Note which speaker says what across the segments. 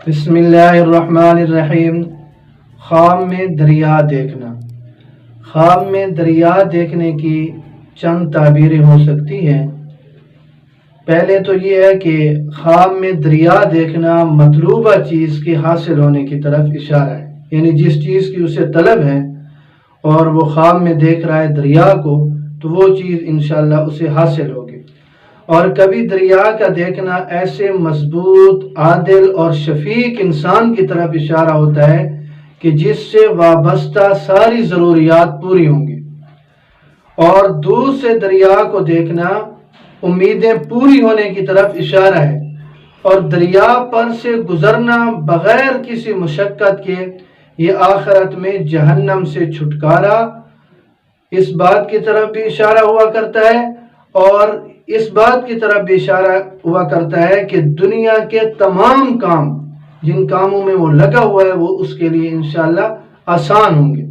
Speaker 1: بسم اللہ الرحمن الرحیم۔ خواب میں دریا دیکھنا۔ خواب میں دریا دیکھنے کی چند تعبیریں ہو سکتی ہیں۔ پہلے تو یہ ہے کہ خواب میں دریا دیکھنا مطلوبہ چیز کے حاصل ہونے کی طرف اشارہ ہے، یعنی جس چیز کی اسے طلب ہے اور وہ خواب میں دیکھ رہا ہے دریا کو، تو وہ چیز انشاءاللہ اسے حاصل ہوگی۔ اور کبھی دریا کا دیکھنا ایسے مضبوط، عادل اور شفیق انسان کی طرف اشارہ ہوتا ہے کہ جس سے وابستہ ساری ضروریات پوری ہوں گی۔ اور دور سے دریا کو دیکھنا امیدیں پوری ہونے کی طرف اشارہ ہے، اور دریا پر سے گزرنا بغیر کسی مشقت کے یہ آخرت میں جہنم سے چھٹکارا، اس بات کی طرف بھی اشارہ ہوا کرتا ہے، اور اس بات کی طرف بھی اشارہ ہوا کرتا ہے کہ دنیا کے تمام کام جن کاموں میں وہ لگا ہوا ہے وہ اس کے لیے انشاءاللہ آسان ہوں گے۔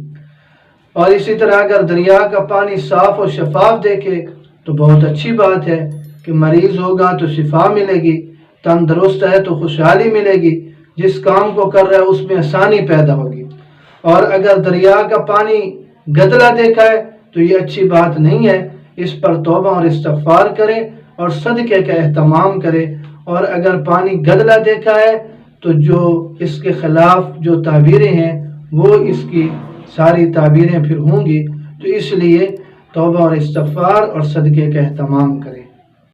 Speaker 1: اور اسی طرح اگر دریا کا پانی صاف و شفاف دیکھے تو بہت اچھی بات ہے کہ مریض ہوگا تو شفا ملے گی، تندرست ہے تو خوشحالی ملے گی، جس کام کو کر رہا ہے اس میں آسانی پیدا ہوگی۔ اور اگر دریا کا پانی گدلا دیکھا ہے تو یہ اچھی بات نہیں ہے، اس پر توبہ اور استغفار کرے اور صدقے کا اہتمام کرے۔ اور اگر پانی گدلا دیکھا ہے تو جو اس کے خلاف جو تعبیریں ہیں وہ اس کی ساری تعبیریں پھر ہوں گی، تو اس لیے توبہ اور استغفار اور صدقے کا اہتمام کرے۔